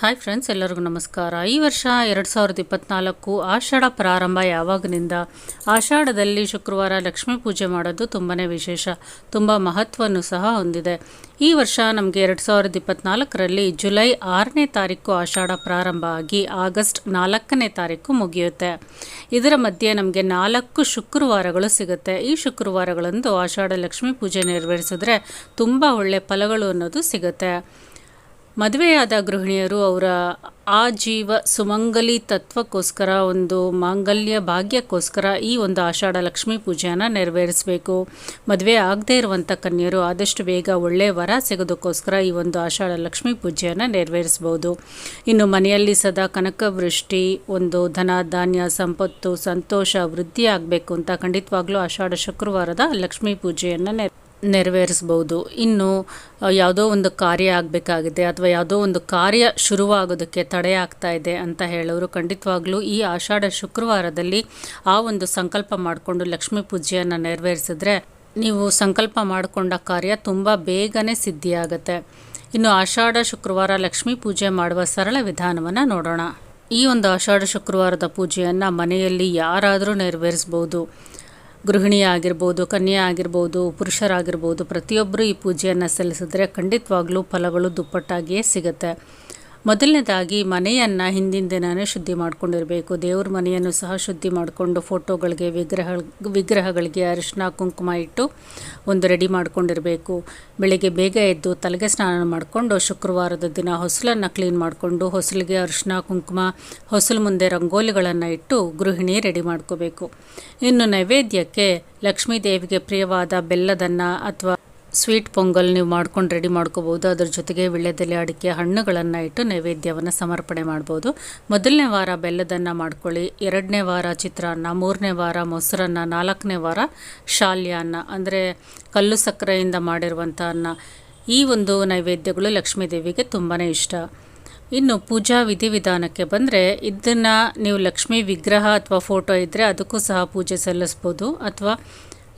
Hi friends, ಎಲ್ಲರಿಗೂ ನಮಸ್ಕಾರ. ಈ ವರ್ಷ 2024 ಆಷಾಢ ಪ್ರಾರಂಭ ಯಾವಾಗಿನಿಂದ ಆಷಾಢದಲ್ಲಿ ಶುಕ್ರವಾರ ಲಕ್ಷ್ಮೀ ಪೂಜೆ ಮಾಡೋದು ತುಂಬಾ ವಿಶೇಷ, ತುಂಬ ಮಹತ್ವವನ್ನು ಸಹ ಹೊಂದಿದೆ. ಈ ವರ್ಷ ನಮಗೆ 2024ರಲ್ಲಿ ಜುಲೈ 6ನೇ ತಾರೀಕು ಆಷಾಢ ಪ್ರಾರಂಭ ಆಗಿ ಆಗಸ್ಟ್ 4ನೇ ತಾರೀಕು ಮುಗಿಯುತ್ತೆ. ಇದರ ಮಧ್ಯೆ ನಮಗೆ 4 ಶುಕ್ರವಾರಗಳು ಸಿಗುತ್ತೆ. ಈ ಶುಕ್ರವಾರಗಳಂದು ಆಷಾಢ ಲಕ್ಷ್ಮೀ ಪೂಜೆ ನೆರವೇರಿಸಿದ್ರೆ ತುಂಬ ಒಳ್ಳೆ ಫಲಗಳು ಅನ್ನೋದು ಸಿಗುತ್ತೆ. ಮದುವೆಯಾದ ಗೃಹಿಣಿಯರು ಅವರ ಆಜೀವ ಸುಮಂಗಲಿ ತತ್ವಕ್ಕೋಸ್ಕರ, ಒಂದು ಮಾಂಗಲ್ಯ ಭಾಗ್ಯಕ್ಕೋಸ್ಕರ ಈ ಒಂದು ಆಷಾಢ ಲಕ್ಷ್ಮೀ ಪೂಜೆಯನ್ನು ನೆರವೇರಿಸಬೇಕು. ಮದುವೆ ಆಗದೇ ಇರುವಂಥ ಕನ್ಯರು ಆದಷ್ಟು ಬೇಗ ಒಳ್ಳೆಯ ವರ ಸಿಗೋದಕ್ಕೋಸ್ಕರ ಈ ಒಂದು ಆಷಾಢ ಲಕ್ಷ್ಮೀ ಪೂಜೆಯನ್ನು ನೆರವೇರಿಸ್ಬೋದು. ಇನ್ನು ಮನೆಯಲ್ಲಿ ಸದಾ ಕನಕವೃಷ್ಟಿ, ಒಂದು ಧನ ಧಾನ್ಯ ಸಂಪತ್ತು ಸಂತೋಷ ವೃದ್ಧಿ ಆಗಬೇಕು ಅಂತ ಖಂಡಿತವಾಗ್ಲೂ ಆಷಾಢ ಶುಕ್ರವಾರದ ಲಕ್ಷ್ಮೀ ಪೂಜೆಯನ್ನು ನೆರವೇರಿಸ್ಬೋದು. ಇನ್ನು ಯಾವುದೋ ಒಂದು ಕಾರ್ಯ ಆಗಬೇಕಾಗಿದೆ ಅಥವಾ ಯಾವುದೋ ಒಂದು ಕಾರ್ಯ ಶುರುವಾಗೋದಕ್ಕೆ ತಡೆ ಆಗ್ತಾ ಇದೆ ಅಂತ ಹೇಳೋರು ಖಂಡಿತವಾಗ್ಲೂ ಈ ಆಷಾಢ ಶುಕ್ರವಾರದಲ್ಲಿ ಆ ಒಂದು ಸಂಕಲ್ಪ ಮಾಡಿಕೊಂಡು ಲಕ್ಷ್ಮೀ ಪೂಜೆಯನ್ನು ನೆರವೇರಿಸಿದ್ರೆ ನೀವು ಸಂಕಲ್ಪ ಮಾಡಿಕೊಂಡ ಕಾರ್ಯ ತುಂಬ ಬೇಗನೆ ಸಿದ್ಧಿಯಾಗುತ್ತೆ. ಇನ್ನು ಆಷಾಢ ಶುಕ್ರವಾರ ಲಕ್ಷ್ಮೀ ಪೂಜೆ ಮಾಡುವ ಸರಳ ವಿಧಾನವನ್ನು ನೋಡೋಣ. ಈ ಒಂದು ಆಷಾಢ ಶುಕ್ರವಾರದ ಪೂಜೆಯನ್ನು ಮನೆಯಲ್ಲಿ ಯಾರಾದರೂ ನೆರವೇರಿಸ್ಬೋದು. ಗೃಹಿಣಿ ಆಗಿರ್ಬೋದು, ಕನ್ಯೆ ಆಗಿರ್ಬೋದು, ಪುರುಷರಾಗಿರ್ಬೋದು, ಪ್ರತಿಯೊಬ್ಬರು ಈ ಪೂಜೆಯನ್ನು ಸಲ್ಲಿಸಿದ್ರೆ ಖಂಡಿತವಾಗ್ಲೂ ಫಲಗಳು ದುಪ್ಪಟ್ಟಾಗಿಯೇ ಸಿಗುತ್ತೆ. ಮೊದಲನೇದಾಗಿ ಮನೆಯನ್ನು ಹಿಂದಿನ ದಿನವೇ ಶುದ್ಧಿ ಮಾಡ್ಕೊಂಡಿರಬೇಕು. ದೇವ್ರ ಮನೆಯನ್ನು ಸಹ ಶುದ್ಧಿ ಮಾಡಿಕೊಂಡು ಫೋಟೋಗಳಿಗೆ ವಿಗ್ರಹಗಳಿಗೆ ಅರಿಶಿನ ಕುಂಕುಮ ಇಟ್ಟು ಒಂದು ರೆಡಿ ಮಾಡ್ಕೊಂಡಿರಬೇಕು. ಬೆಳಿಗ್ಗೆ ಬೇಗ ಎದ್ದು ತಲೆಗೆ ಸ್ನಾನ ಮಾಡಿಕೊಂಡು ಶುಕ್ರವಾರದ ದಿನ ಹೊಸಲನ್ನು ಕ್ಲೀನ್ ಮಾಡಿಕೊಂಡು ಹೊಸಲಿಗೆ ಅರಿಶಿನ ಕುಂಕುಮ, ಹೊಸಲು ಮುಂದೆ ರಂಗೋಲಿಗಳನ್ನು ಇಟ್ಟು ಗೃಹಿಣಿ ರೆಡಿ ಮಾಡ್ಕೋಬೇಕು. ಇನ್ನು ನೈವೇದ್ಯಕ್ಕೆ ಲಕ್ಷ್ಮೀ ದೇವಿಗೆ ಪ್ರಿಯವಾದ ಬೆಲ್ಲದನ್ನ ಅಥವಾ ಸ್ವೀಟ್ ಪೊಂಗಲ್ ನೀವು ಮಾಡ್ಕೊಂಡು ರೆಡಿ ಮಾಡ್ಕೋಬೋದು. ಅದ್ರ ಜೊತೆಗೆ ವೀಳ್ಯದೆಲೆ, ಅಡಿಕೆ, ಹಣ್ಣುಗಳನ್ನು ಇಟ್ಟು ನೈವೇದ್ಯವನ್ನು ಸಮರ್ಪಣೆ ಮಾಡ್ಬೋದು. ಮೊದಲನೇ ವಾರ ಬೆಲ್ಲದನ್ನು ಮಾಡ್ಕೊಳ್ಳಿ, 2ನೇ ವಾರ ಚಿತ್ರಾನ್ನ, 3ನೇ ವಾರ ಮೊಸರನ್ನ, 4ನೇ ವಾರ ಶಾಲ್ಯಾನ್ನ ಅಂದರೆ ಕಲ್ಲು ಸಕ್ಕರೆಯಿಂದ ಮಾಡಿರುವಂಥ ಅನ್ನ. ಈ ಒಂದು ನೈವೇದ್ಯಗಳು ಲಕ್ಷ್ಮೀ ದೇವಿಗೆ ತುಂಬಾ ಇಷ್ಟ. ಇನ್ನು ಪೂಜಾ ವಿಧಿವಿಧಾನಕ್ಕೆ ಬಂದರೆ ಇದನ್ನು ನೀವು ಲಕ್ಷ್ಮೀ ವಿಗ್ರಹ ಅಥವಾ ಫೋಟೋ ಇದ್ದರೆ ಅದಕ್ಕೂ ಸಹ ಪೂಜೆ ಸಲ್ಲಿಸ್ಬೋದು, ಅಥವಾ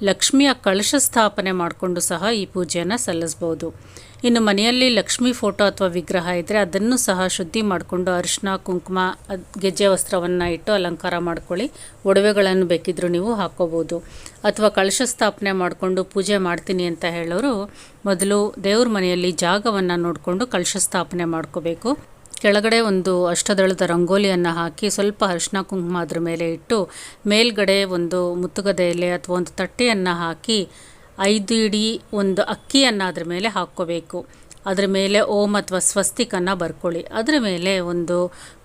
ಲಕ್ಷ್ಮಿಯ ಕಳಶ ಸ್ಥಾಪನೆ ಮಾಡಿಕೊಂಡು ಸಹ ಈ ಪೂಜೆಯನ್ನು ಸಲ್ಲಿಸ್ಬೋದು. ಇನ್ನು ಮನೆಯಲ್ಲಿ ಲಕ್ಷ್ಮೀ ಫೋಟೋ ಅಥವಾ ವಿಗ್ರಹ ಇದ್ದರೆ ಅದನ್ನು ಸಹ ಶುದ್ಧಿ ಮಾಡಿಕೊಂಡು ಅರಿಶಿನ ಕುಂಕುಮ, ಗೆಜ್ಜೆ ವಸ್ತ್ರವನ್ನು ಇಟ್ಟು ಅಲಂಕಾರ ಮಾಡ್ಕೊಳ್ಳಿ. ಒಡವೆಗಳನ್ನು ಬೇಕಿದ್ರೂ ನೀವು ಹಾಕ್ಕೋಬೋದು. ಅಥವಾ ಕಳಶ ಸ್ಥಾಪನೆ ಮಾಡಿಕೊಂಡು ಪೂಜೆ ಮಾಡ್ತೀನಿ ಅಂತ ಹೇಳೋರು ಮೊದಲು ದೇವ್ರ ಮನೆಯಲ್ಲಿ ಜಾಗವನ್ನು ನೋಡಿಕೊಂಡು ಕಳಶ ಸ್ಥಾಪನೆ ಮಾಡ್ಕೋಬೇಕು. ಕೆಳಗಡೆ ಒಂದು ಅಷ್ಟದಳದ ರಂಗೋಲಿಯನ್ನು ಹಾಕಿ ಸ್ವಲ್ಪ ಅರಿಶಿನ ಕುಂಕುಮ ಅದ್ರ ಮೇಲೆ ಇಟ್ಟು ಮೇಲ್ಗಡೆ ಒಂದು ಮುತ್ತುಗದ ಎಲೆ ಅಥವಾ ಒಂದು ತಟ್ಟೆಯನ್ನು ಹಾಕಿ 5 ಇಡೀ ಒಂದು ಅಕ್ಕಿಯನ್ನು ಅದ್ರ ಮೇಲೆ ಹಾಕ್ಕೋಬೇಕು. ಅದರ ಮೇಲೆ ಓಂ ಅಥವಾ ಸ್ವಸ್ತಿಕನ್ನು ಬರ್ಕೊಳ್ಳಿ. ಅದರ ಮೇಲೆ ಒಂದು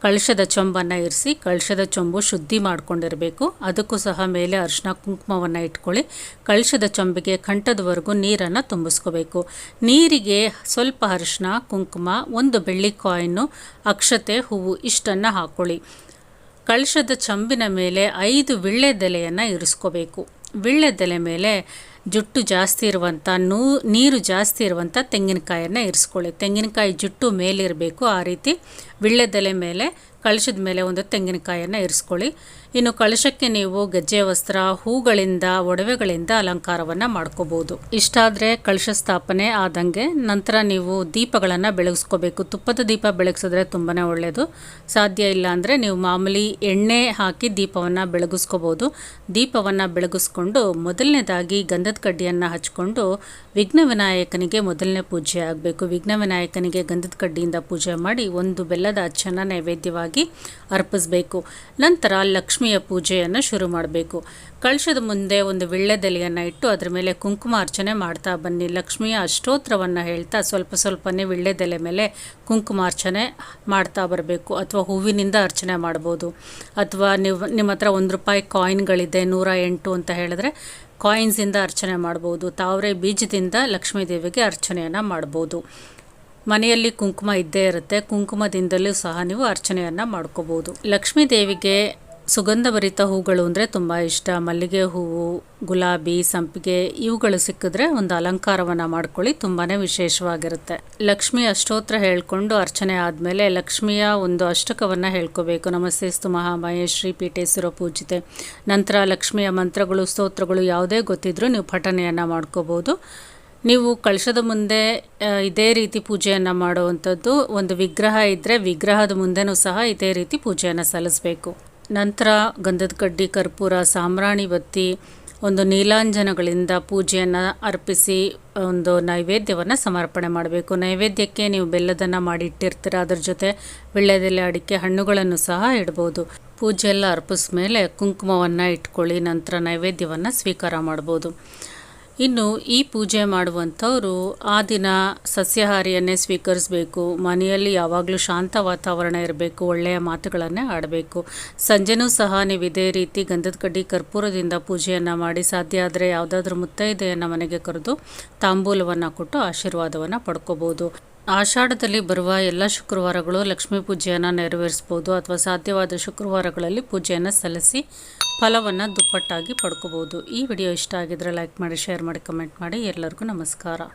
ಕಳಶದ ಚೊಂಬನ್ನು ಇರಿಸಿ ಕಳಶದ ಚೊಂಬು ಶುದ್ಧಿ ಮಾಡ್ಕೊಂಡಿರಬೇಕು. ಅದಕ್ಕೂ ಸಹ ಮೇಲೆ ಅರಿಶಿನ ಕುಂಕುಮವನ್ನು ಇಟ್ಕೊಳ್ಳಿ. ಕಳಶದ ಚೊಂಬಿಗೆ ಕಂಠದವರೆಗೂ ನೀರನ್ನು ತುಂಬಿಸ್ಕೋಬೇಕು. ನೀರಿಗೆ ಸ್ವಲ್ಪ ಅರಿಶಿನ ಕುಂಕುಮ, ಒಂದು ಬೆಳ್ಳಿ ಕಾಯಿನು, ಅಕ್ಷತೆ, ಹೂವು ಇಷ್ಟನ್ನು ಹಾಕ್ಕೊಳ್ಳಿ. ಕಳಶದ ಚೊಂಬಿನ ಮೇಲೆ 5 ವೀಳ್ಯದೆಲೆಯನ್ನು ಇರಿಸ್ಕೋಬೇಕು. ವೀಳ್ಯದೆಲೆ ಮೇಲೆ ಜುಟ್ಟು ಜಾಸ್ತಿ ಇರುವಂಥ ನೀರು ಜಾಸ್ತಿ ಇರುವಂಥ ತೆಂಗಿನಕಾಯನ್ನು ಇರಿಸ್ಕೊಳ್ಳಿ. ತೆಂಗಿನಕಾಯಿ ಜುಟ್ಟು ಮೇಲಿರಬೇಕು. ಆ ರೀತಿ ವೀಳ್ಯದೆಲೆ ಮೇಲೆ ಕಳಶದ ಮೇಲೆ ಒಂದು ತೆಂಗಿನಕಾಯನ್ನು ಇರಿಸ್ಕೊಳ್ಳಿ. ಇನ್ನು ಕಳಶಕ್ಕೆ ನೀವು ಗೆಜ್ಜೆ ವಸ್ತ್ರ, ಹೂಗಳಿಂದ, ಒಡವೆಗಳಿಂದ ಅಲಂಕಾರವನ್ನು ಮಾಡ್ಕೋಬೋದು. ಇಷ್ಟಾದರೆ ಕಳಶ ಸ್ಥಾಪನೆ ಆದಂಗೆ ನಂತರ ನೀವು ದೀಪಗಳನ್ನು ಬೆಳಗಿಸ್ಕೋಬೇಕು. ತುಪ್ಪದ ದೀಪ ಬೆಳಗಿಸಿದ್ರೆ ತುಂಬಾ ಒಳ್ಳೆಯದು. ಸಾಧ್ಯ ಇಲ್ಲ ಅಂದರೆ ನೀವು ಮಾಮೂಲಿ ಎಣ್ಣೆ ಹಾಕಿ ದೀಪವನ್ನು ಬೆಳಗಿಸ್ಕೋಬೋದು. ದೀಪವನ್ನು ಬೆಳಗಿಸ್ಕೊಂಡು ಮೊದಲನೇದಾಗಿ ಗಂಧದ ಕಡ್ಡಿಯನ್ನು ಹಚ್ಕೊಂಡು ವಿಘ್ನ ವಿನಾಯಕನಿಗೆ ಮೊದಲನೇ ಪೂಜೆ ಆಗಬೇಕು. ವಿಘ್ನ ವಿನಾಯಕನಿಗೆ ಗಂಧದ ಕಡ್ಡಿಯಿಂದ ಪೂಜೆ ಮಾಡಿ ಒಂದು ಬೆಲ್ಲದ ಅಚ್ಚನ್ನು ನೈವೇದ್ಯವಾಗಿ ಅರ್ಪಿಸಬೇಕು. ನಂತರ ಲಕ್ಷ್ಮಿಯ ಪೂಜೆಯನ್ನು ಶುರು ಮಾಡಬೇಕು. ಕಳಶದ ಮುಂದೆ ಒಂದು ವೀಳ್ಯದೆಲೆಯನ್ನು ಇಟ್ಟು ಅದರ ಮೇಲೆ ಕುಂಕುಮ ಅರ್ಚನೆ ಮಾಡ್ತಾ ಬನ್ನಿ. ಲಕ್ಷ್ಮಿಯ ಅಷ್ಟೋತ್ರವನ್ನು ಹೇಳ್ತಾ ಸ್ವಲ್ಪನೇ ವೀಳ್ಯದೆಲೆ ಮೇಲೆ ಕುಂಕುಮಾರ್ಚನೆ ಮಾಡ್ತಾ ಬರಬೇಕು. ಅಥವಾ ಹೂವಿನಿಂದ ಅರ್ಚನೆ ಮಾಡ್ಬೋದು. ಅಥವಾ ನಿಮ್ಮ ಹತ್ರ ₹1 ಕಾಯಿನ್ಗಳಿದೆ, 108 ಅಂತ ಹೇಳಿದ್ರೆ ಕಾಯಿನ್ಸಿಂದ ಅರ್ಚನೆ ಮಾಡ್ಬೋದು. ತಾವರೆ ಬೀಜದಿಂದ ಲಕ್ಷ್ಮೀ ದೇವಿಗೆ ಅರ್ಚನೆಯನ್ನು ಮಾಡ್ಬೋದು. ಮನೆಯಲ್ಲಿ ಕುಂಕುಮ ಇದ್ದೇ ಇರುತ್ತೆ. ಕುಂಕುಮದಿಂದಲೂ ಸಹ ನೀವು ಅರ್ಚನೆಯನ್ನು ಮಾಡ್ಕೋಬೋದು. ಲಕ್ಷ್ಮೀ ದೇವಿಗೆ ಸುಗಂಧಭರಿತ ಹೂಗಳು ಅಂದರೆ ತುಂಬ ಇಷ್ಟ. ಮಲ್ಲಿಗೆ ಹೂವು, ಗುಲಾಬಿ, ಸಂಪಿಗೆ ಇವುಗಳು ಸಿಕ್ಕಿದ್ರೆ ಒಂದು ಅಲಂಕಾರವನ್ನು ಮಾಡ್ಕೊಳ್ಳಿ. ತುಂಬಾ ವಿಶೇಷವಾಗಿರುತ್ತೆ. ಲಕ್ಷ್ಮಿ ಅಷ್ಟೋತ್ರ ಹೇಳ್ಕೊಂಡು ಅರ್ಚನೆ ಆದಮೇಲೆ ಲಕ್ಷ್ಮಿಯ ಒಂದು ಅಷ್ಟಕವನ್ನು ಹೇಳ್ಕೋಬೇಕು. ನಮಸ್ತೆಸ್ತು ಮಹಾಮಾಯೆ ಶ್ರೀ ಪೀಠೇಶ್ವರ ಪೂಜಿತೆ. ನಂತರ ಲಕ್ಷ್ಮಿಯ ಮಂತ್ರಗಳು, ಸ್ತೋತ್ರಗಳು ಯಾವುದೇ ಗೊತ್ತಿದ್ರೂ ನೀವು ಪಠನೆಯನ್ನು ಮಾಡ್ಕೋಬೋದು. ನೀವು ಕಳಶದ ಮುಂದೆ ಇದೇ ರೀತಿ ಪೂಜೆಯನ್ನು ಮಾಡುವಂಥದ್ದು. ಒಂದು ವಿಗ್ರಹ ಇದ್ದರೆ ವಿಗ್ರಹದ ಮುಂದೆನೂ ಸಹ ಇದೇ ರೀತಿ ಪೂಜೆಯನ್ನು ಸಲ್ಲಿಸಬೇಕು. ನಂತರ ಗಂಧದ ಕಡ್ಡಿ, ಕರ್ಪೂರ, ಸಾಂಬ್ರಾಣಿ ಬತ್ತಿ, ಒಂದು ನೀಲಾಂಜನಗಳಿಂದ ಪೂಜೆಯನ್ನು ಅರ್ಪಿಸಿ ಒಂದು ನೈವೇದ್ಯವನ್ನು ಸಮರ್ಪಣೆ ಮಾಡಬೇಕು. ನೈವೇದ್ಯಕ್ಕೆ ನೀವು ಬೆಲ್ಲದನ್ನು ಮಾಡಿ ಇಟ್ಟಿರ್ತೀರ, ಅದ್ರ ಜೊತೆ ವೀಳ್ಯದೆಲೆ, ಅಡಿಕೆ, ಹಣ್ಣುಗಳನ್ನು ಸಹ ಇಡ್ಬೋದು. ಪೂಜೆ ಎಲ್ಲ ಅರ್ಪಿಸ್ ಮೇಲೆ ಕುಂಕುಮವನ್ನು ಇಟ್ಕೊಳ್ಳಿ. ನಂತರ ನೈವೇದ್ಯವನ್ನು ಸ್ವೀಕಾರ ಮಾಡ್ಬೋದು. ಇನ್ನು ಈ ಪೂಜೆ ಮಾಡುವಂಥವರು ಆ ದಿನ ಸಸ್ಯಾಹಾರಿಯನ್ನೇ ಸ್ವೀಕರಿಸಬೇಕು. ಮನೆಯಲ್ಲಿ ಯಾವಾಗಲೂ ಶಾಂತ ವಾತಾವರಣ ಇರಬೇಕು, ಒಳ್ಳೆಯ ಮಾತುಗಳನ್ನೇ ಆಡಬೇಕು. ಸಂಜೆನೂ ಸಹ ನೀವು ಇದೇ ರೀತಿ ಗಂಧದ ಕಡ್ಡಿ, ಕರ್ಪೂರದಿಂದ ಪೂಜೆಯನ್ನು ಮಾಡಿ, ಸಾಧ್ಯ ಆದರೆ ಯಾವುದಾದ್ರೂ ಮುತ್ತೈದೆಯನ್ನು ಮನೆಗೆ ಕರೆದು ತಾಂಬೂಲವನ್ನು ಕೊಟ್ಟು ಆಶೀರ್ವಾದವನ್ನು ಪಡ್ಕೋಬೋದು. ಆಷಾಢದಲ್ಲಿ ಬರುವ ಎಲ್ಲ ಶುಕ್ರವಾರಗಳು ಲಕ್ಷ್ಮೀ ಪೂಜೆಯನ್ನು ನೆರವೇರಿಸ್ಬೋದು, ಅಥವಾ ಸಾಧ್ಯವಾದ ಶುಕ್ರವಾರಗಳಲ್ಲಿ ಪೂಜೆಯನ್ನು ಸಲ್ಲಿಸಿ ಫಲವನ್ನು ದುಪ್ಪಟ್ಟಾಗಿ ಪಡ್ಕೋಬೋದು. ಈ ವಿಡಿಯೋ ಇಷ್ಟ ಆಗಿದ್ರೆ ಲೈಕ್ ಮಾಡಿ, ಶೇರ್ ಮಾಡಿ, ಕಮೆಂಟ್ ಮಾಡಿ. ಎಲ್ಲರಿಗೂ ನಮಸ್ಕಾರ.